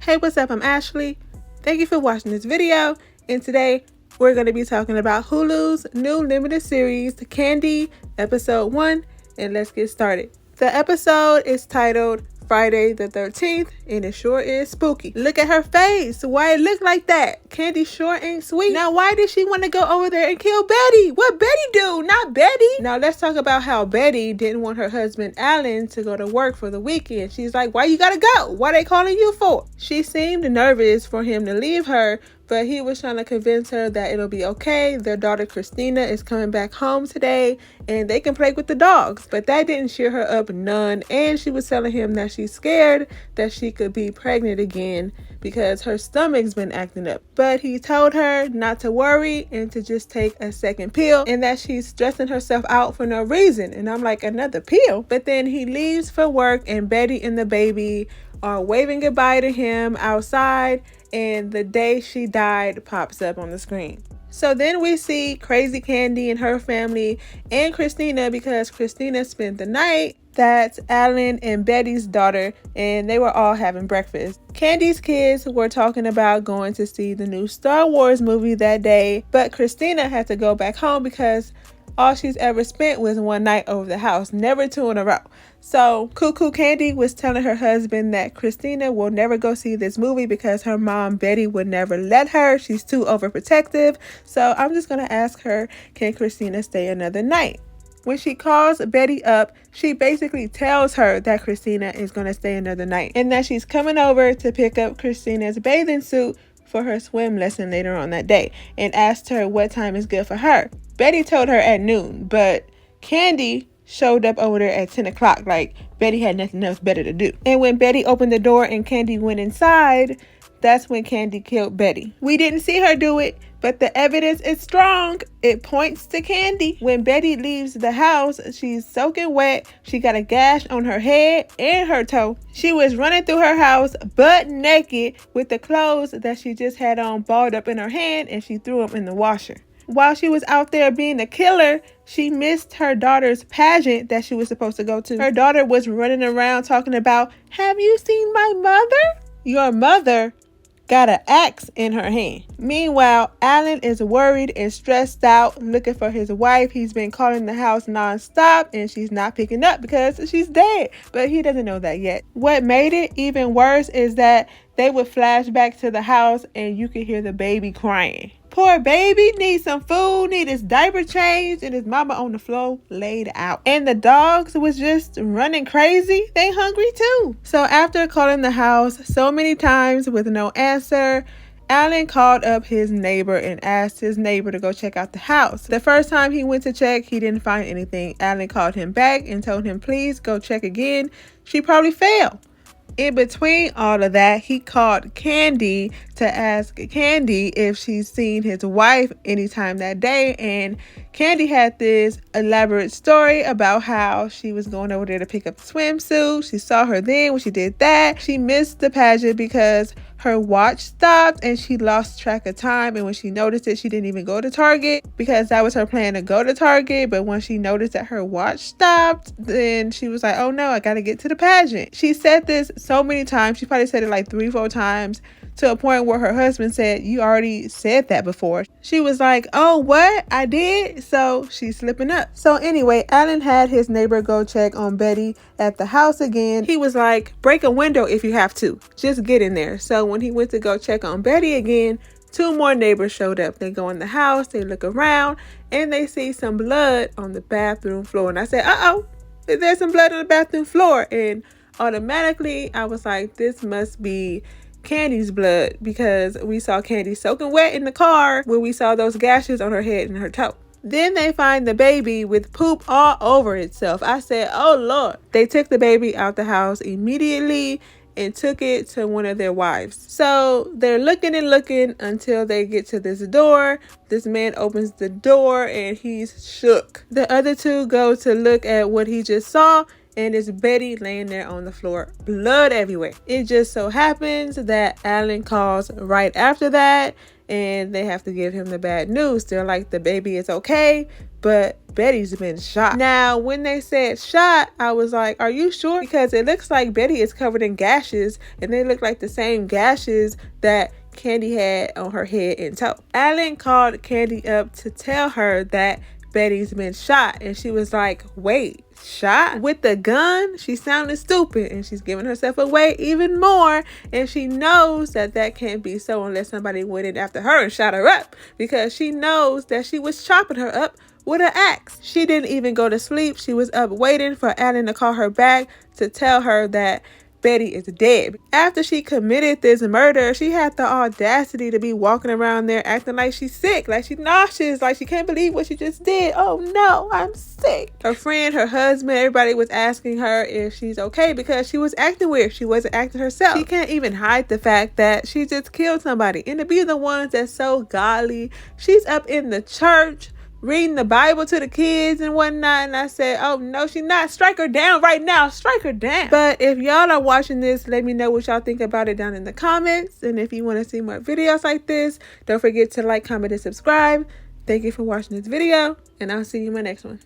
Hey, what's up? I'm Ashley. Thank you for watching this video. And today we're going to be talking about Hulu's new limited series, Candy, episode 1. And let's get started. The episode is titled Friday the 13th, and it sure is spooky. Look at her face. Why it look like that? Candy sure ain't sweet. Now, why did she want to go over there and kill Betty? What Betty do? Not Betty. Now, let's talk about how Betty didn't want her husband, Alan, to go to work for the weekend. She's like, why you gotta go? What they calling you for? She seemed nervous for him to leave her, but he was trying to convince her that it'll be okay. Their daughter Christina is coming back home today and they can play with the dogs. But that didn't cheer her up none. And she was telling him that she's scared that she could be pregnant again because her stomach's been acting up. But he told her not to worry and to just take a second pill, and that she's stressing herself out for no reason. And I'm like, another pill? But then he leaves for work and Betty and the baby are waving goodbye to him outside, and the day she died pops up on the screen. So then we see Crazy Candy and her family and Christina, because Christina spent the night. That's Alan and Betty's daughter, and they were all having breakfast. Candy's kids were talking about going to see the new Star Wars movie that day, but Christina had to go back home because all she's ever spent was one night over the house, never two in a row. So Cuckoo Candy was telling her husband that Christina will never go see this movie because her mom Betty would never let her. She's too overprotective. So I'm just going to ask her, can Christina stay another night? When she calls Betty up, she basically tells her that Christina is going to stay another night and that she's coming over to pick up Christina's bathing suit for her swim lesson later on that day, and asked her what time is good for her. Betty told her at noon, but Candy showed up over there at 10 o'clock like Betty had nothing else better to do. And when Betty opened the door and Candy went inside, that's when Candy killed Betty. We didn't see her do it, but the evidence is strong. It points to Candy. When Betty leaves the house, she's soaking wet. She got a gash on her head and her toe. She was running through her house butt naked with the clothes that she just had on balled up in her hand, and she threw them in the washer. While she was out there being a killer, she missed her daughter's pageant that she was supposed to go to. Her daughter was running around talking about, have you seen my mother? Your mother got an axe in her hand. Meanwhile, Alan is worried and stressed out looking for his wife. He's been calling the house nonstop and she's not picking up because she's dead. But he doesn't know that yet. What made it even worse is that they would flash back to the house and you could hear the baby crying. Poor baby needs some food, need his diaper changed, and his mama on the floor laid out. And the dogs was just running crazy. They hungry too. So after calling the house so many times with no answer, Alan called up his neighbor and asked his neighbor to go check out the house. The first time he went to check, he didn't find anything. Alan called him back and told him, please go check again. She probably fell. In between all of that, he called Candy to ask Candy if she's seen his wife anytime that day. And Candy had this elaborate story about how she was going over there to pick up the swimsuit. She saw her then when she did that. She missed the pageant because her watch stopped and she lost track of time. And when she noticed it, she didn't even go to Target because that was her plan, to go to Target. But when she noticed that her watch stopped, then she was like, oh no, I gotta get to the pageant. She said this so many times. She probably said it like 3-4 times, to a point where her husband said, you already said that before. She was like, oh, what? I did? So she's slipping up. So anyway, Alan had his neighbor go check on Betty at the house again. He was like, break a window if you have to. Just get in there. So when he went to go check on Betty again, 2 more neighbors showed up. They go in the house, they look around, and they see some blood on the bathroom floor. And I said, uh-oh, there's some blood on the bathroom floor. And automatically, I was like, this must be Candy's blood, because we saw Candy soaking wet in the car when we saw those gashes on her head and her toe. Then they find the baby with poop all over itself. I said, oh Lord. They took the baby out the house immediately and took it to one of their wives. So they're looking and looking until they get to this door. This man opens the door and he's shook. The other 2 go to look at what he just saw, and it's Betty laying there on the floor, blood everywhere. It just so happens that Alan calls right after that, and they have to give him the bad news. They're like, the baby is okay, but Betty's been shot. Now, when they said shot, I was like, are you sure? Because it looks like Betty is covered in gashes, and they look like the same gashes that Candy had on her head and toe. Alan called Candy up to tell her that Betty's been shot, and she was like, wait, shot with the gun? She sounded stupid, and she's giving herself away even more, and she knows that that can't be so unless somebody went in after her and shot her up, because she knows that she was chopping her up with an axe. She didn't even go to sleep. She was up waiting for Alan to call her back to tell her that Betty is dead. After she committed this murder, she had the audacity to be walking around there acting like she's sick, like she's nauseous, like she can't believe what she just did. Oh no, I'm sick. Her friend, her husband, everybody was asking her if she's okay because she was acting weird. She wasn't acting herself. She can't even hide the fact that she just killed somebody. And to be the ones that's so godly, she's up in the church reading the Bible to the kids and whatnot, and I said, oh no, she's not. Strike her down right now. Strike her down. But if y'all are watching this, let me know what y'all think about it down in the comments. And if you want to see more videos like this, don't forget to like, comment, and subscribe. Thank you for watching this video, and I'll see you in my next one.